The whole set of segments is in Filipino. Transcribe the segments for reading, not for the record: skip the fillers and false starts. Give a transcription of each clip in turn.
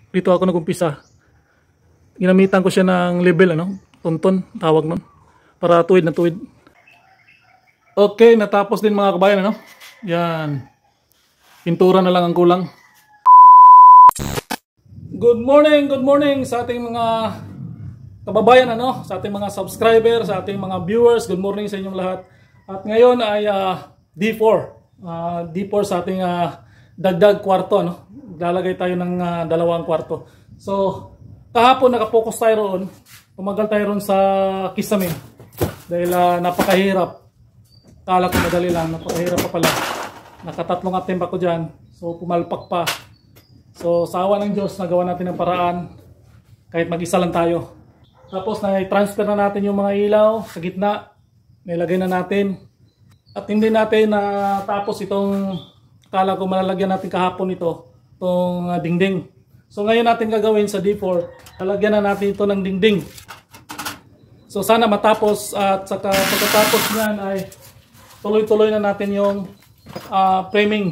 dito ako nag-umpisa. Ginamitan ko siya ng level, ano? Tonton, tawag nun. Para tuwid na tuwid. Okay, natapos din mga kabayan, ano? Yan. Pintura na lang ang kulang. Good morning sa ating mga kababayan, ano? Sa ating mga subscriber, sa ating mga viewers. Good morning sa inyong lahat. At ngayon ay D4. D4 sa ating dagdag kwarto, ano? Lalagay tayo ng dalawang kwarto. So, kahapon nakapokus tayo roon. Tumagal tayo roon sa Kisame. Dahil napakahirap. Kala ko madali lang, napakahirap pa pala. Nakatatlong attempt ako dyan. So, pumalpak pa. So, sa awa ng Diyos, nagawa natin ng paraan. Kahit mag-isa lang tayo. Tapos, na-transfer na natin yung mga ilaw sa gitna. Nilagay na natin. At hindi natin tapos itong, kala ko malalagyan natin kahapon ito. Itong dingding. So, ngayon natin gagawin sa D4. Lalagyan na natin ito ng dingding. So, sana matapos. At saka pagkatapos niyan ay tuloy-tuloy na natin yung framing.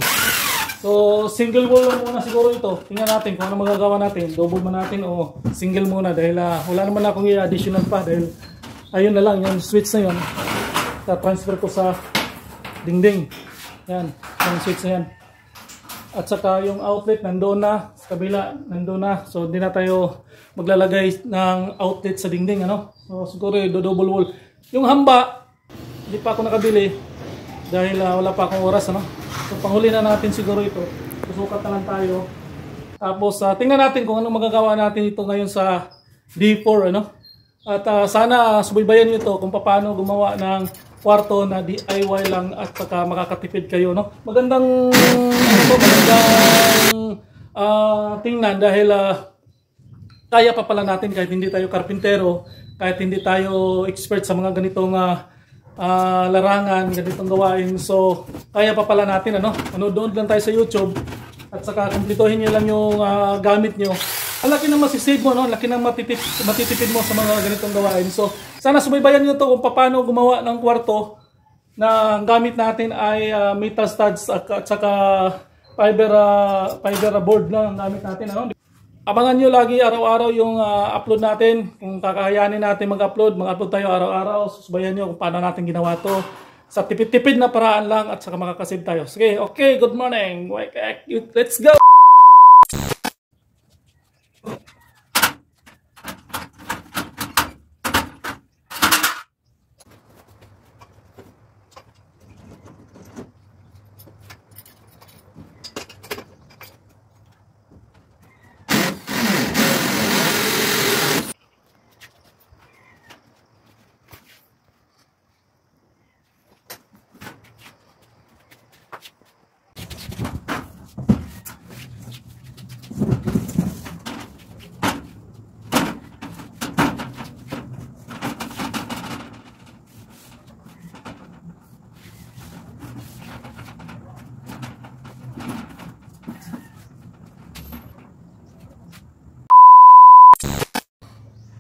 So, single wall lang muna siguro ito. Tingnan natin kung ano magagawa natin. Double mo natin o single muna. Dahil wala naman akong i-additional pa. Dahil ayun na lang, yung switch na yun. Ta-transfer ko sa dingding. Yan, yung switch na yan. At saka yung outlet nandoon na. Sa kabila, nandoon na. So, hindi na tayo maglalagay ng outlet sa dingding. Ano? So, siguro double wall. Yung hamba, hindi pa ako nakabili. Dahil wala pa akong oras, ano? So, panghuli na natin siguro ito. Susukat na lang tayo. Tapos, tingnan natin kung anong magagawa natin ito ngayon sa D4, ano? At sana subaybayan nyo ito kung paano gumawa ng kwarto na DIY lang at saka makakatipid kayo, no? Magandang tingnan dahil kaya pa pala natin kahit hindi tayo karpintero, kahit hindi tayo expert sa mga ganitong larangan, ganitong gawain. So, kaya pa pala natin, ano? Manood lang tayo sa YouTube at saka kumplituhin nyo lang yung gamit nyo. Ang laki ng masisave mo, no? Laki ng matitipid mo sa mga ganitong gawain. So, sana subaybayan nyo to kung paano gumawa ng kwarto na gamit natin ay metal studs at saka fiber board na ang gamit natin, ano? Abangan nyo lagi araw-araw yung upload natin. Kung kakayanin natin mag-upload tayo araw-araw. Susubayan nyo kung paano natin ginawa to. Sa tipid-tipid na paraan lang at saka makakasave tayo. Sige, okay, good morning. Let's go!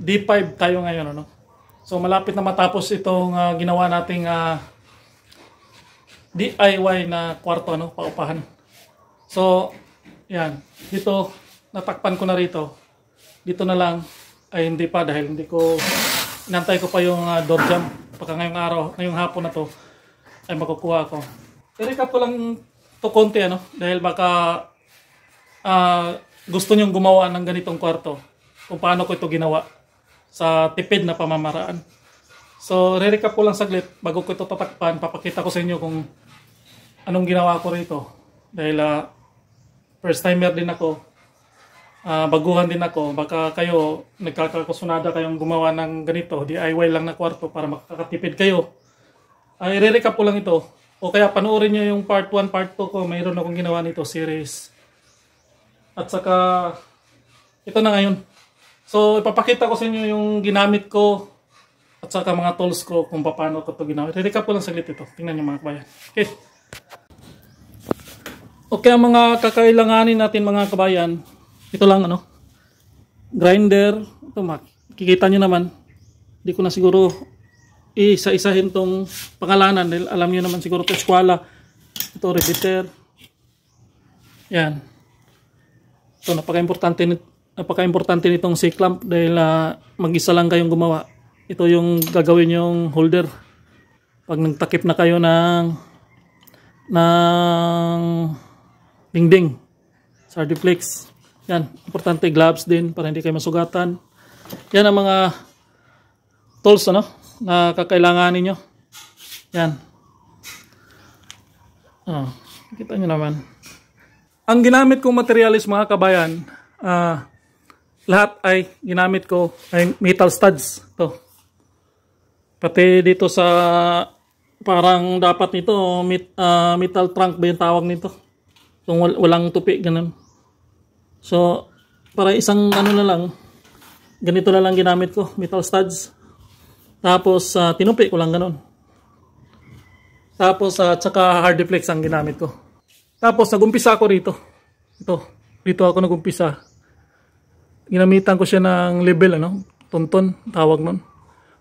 D5 tayo ngayon, ano? So malapit na matapos itong ginawa nating DIY na kwarto, ano, paupahan. So, yan. Dito, natakpan ko na rito. Dito na lang, ay hindi pa dahil hindi ko, inantay ko pa yung door jam. Pagka ngayong hapon na to, ay makukuha ko. I-recap ko lang to konti, ano, dahil baka gusto nyong gumawa ng ganitong kwarto. Kung paano ko ito ginawa sa tipid na pamamaraan. So, re-recap ko lang saglit bago ko ito tatakpan. Papakita ko sa inyo kung anong ginawa ko rito. Dahil first timer din ako. Baguhan din ako. Baka kayo nagkakakusunada kayong gumawa ng ganito. DIY lang na kwarto para makakatipid kayo. I-recap ko lang ito. O kaya panoorin nyo yung part 1, part 2 ko. Mayroon akong ginawa nito series. At saka ito na ngayon. So, ipapakita ko sa inyo yung ginamit ko at saka mga tools ko kung paano ko ito ginawa. I-recap ko lang saglit ito. Tingnan nyo mga kabayan. Okay. Okay, ang mga kakailanganin natin mga kabayan. Ito lang, ano. Grinder. Ito, makikita nyo naman. Hindi ko na siguro isa-isahin tong pangalanan. Dahil alam nyo naman siguro ito eskwala. Ito, repeater. Yan. Ito, napaka-importante napaka-importante nitong C-clamp dahil mag-isa lang kayong gumawa. Ito yung gagawin yung holder. Pag nagtakip na kayo ng dingding sa Hardiflex. Yan, importante gloves din para hindi kayo masugatan. Yan ang mga tools na kakailanganin nyo. Yan. Kita nyo naman. Ang ginamit kong materialis mga kabayan, lahat ay ginamit ko ay metal studs. Ito. Pati dito sa parang dapat nito metal trunk ba yung tawag nito. Kung walang tupi ganun. So para isang na lang, ganito na lang ginamit ko, metal studs. Tapos tinupi ko lang ganun. Tapos tsaka Hardiflex ang ginamit ko. Tapos nagumpisa ako rito. Dito ako nagumpisa. Ginamitan ko siya ng level tunton tawag nun.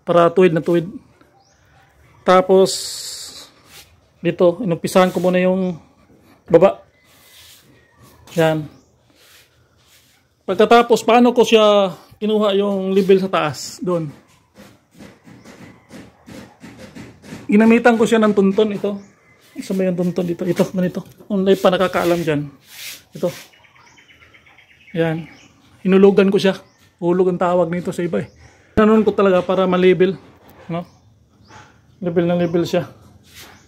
Para tuwid na tuwid. Tapos dito inumpisahan ko muna yung baba. Yan. Pagkatapos paano ko siya kinuha yung level sa taas doon. Ginamitan ko siya ng tunton ito. Isa ba yung tunton dito? Ito, ganito. Online pa nakakaalam dyan. Ito. Yan. Hinulugan ko siya. Hulog ang tawag nito sa iba eh. Ganoon ko talaga para ma-label. Level na level siya.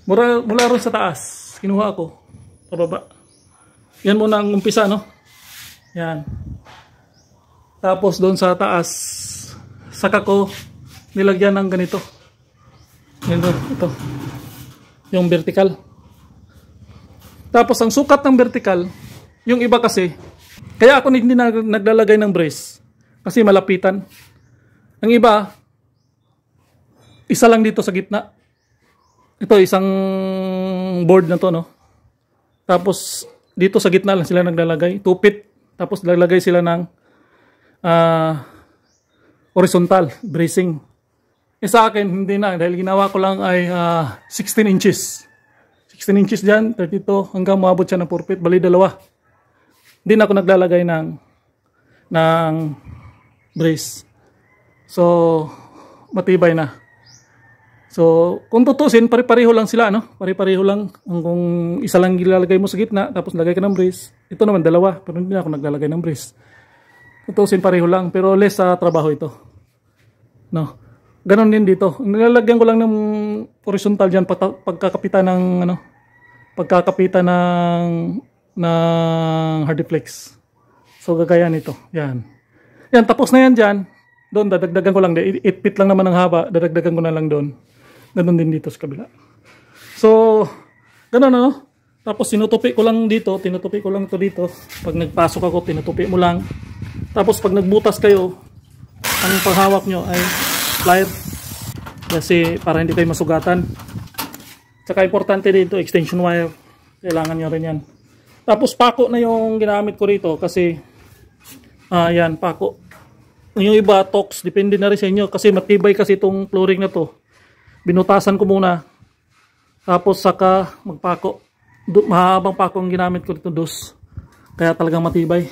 Mula ron sa taas. Kinuha ko. Pababa. Yan muna ang umpisa, Yan. Tapos doon sa taas, saka ko nilagyan ng ganito. Ito. Yung vertical. Tapos ang sukat ng vertical, yung iba kasi, kaya ako hindi naglalagay ng brace. Kasi malapitan. Ang iba, isa lang dito sa gitna. Ito, isang board na to, Tapos, dito sa gitna lang sila naglalagay. 2 feet. Tapos, lalagay sila ng horizontal bracing. Sa akin, hindi na. Dahil ginawa ko lang ay 16 inches. 16 inches dyan, 32, hanggang maabot siya ng 4 feet. Bali, dalawa. Hindi na ako naglalagay ng brace. So, matibay na. So, kung tutusin, pare-pareho lang sila, Pare-pareho lang. Kung isa lang ilalagay mo sa gitna, tapos lagay ka ng brace. Ito naman, dalawa. Pero hindi na ako naglalagay ng brace. Tutusin, pareho lang. Pero less sa trabaho ito. Ganon din dito. Nilalagyan ko lang ng horizontal dyan pagkakapitan ng Hardiflex. So gagaya nito. Yan. Yan, tapos na yan dyan. Doon, dadagdagan ko lang. 8 feet lang naman ang haba. Dadagdagan ko na lang doon. Ganon din dito sa kabila. So, ganon Tapos tinutupi ko lang dito. Tinutupi ko lang ito dito. Pag nagpasok ako, tinutupi mo lang. Tapos pag nagbutas kayo, ang paghawak nyo ay plier. Kasi para hindi kayo masugatan. Tsaka importante dito, extension wire. Kailangan nyo rin yan. Tapos pako na yung ginamit ko rito kasi yan, pako. Yung iba, tox, depende na rin sa inyo kasi matibay kasi itong flooring na to. Binutasan ko muna. Tapos saka magpako. Mahabang pako ang ginamit ko dito, dos. Kaya talagang matibay.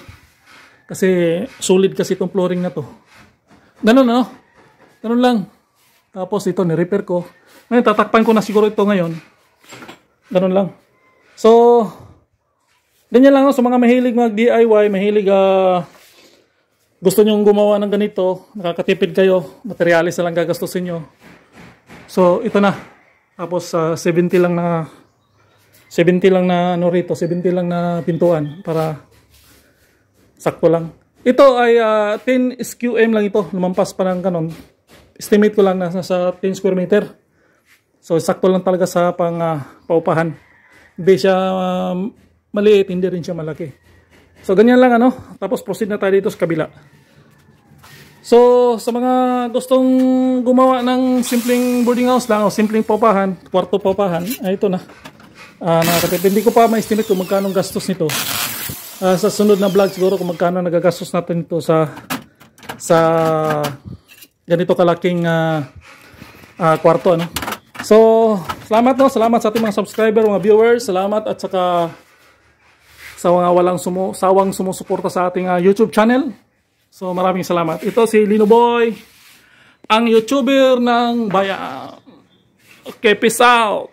Kasi solid kasi itong flooring na to. Ganun Ganun lang. Tapos ito, ni-repair ko. Ngayon, tatakpan ko na siguro ito ngayon. Ganun lang. So, ganyan lang sa mga mahilig mag-DIY, mahilig gusto nyong gumawa ng ganito, nakakatipid kayo, materialis na lang gagastusin nyo. So, ito na. Tapos, 70 lang na rito, 70 lang na pintuan para sakto lang. Ito ay 10 SQM lang ito, lumampas pa ng kanon. Estimate ko lang na nasa 10 square meter. So, sakto lang talaga sa paupahan. Hindi siya maliit, hindi rin siya malaki. So, ganyan lang Tapos, proceed na tayo dito sa kabila. So, sa mga gustong gumawa ng simpleng boarding house lang o simpleng paupahan, kwarto paupahan, ay ito na. Nakakatipid. Hindi ko pa ma-estimate kung magkano gastos nito. Sa sunod na vlog siguro kung magkano nagagastos natin ito sa ganito kalaking kwarto. So, salamat salamat sa ating mga subscriber, mga viewers, salamat at saka sa mga walang sawang sumusuporta sa ating YouTube channel. So maraming salamat. Ito si Lino Boy, ang YouTuber ng bayan. Okay, peace out.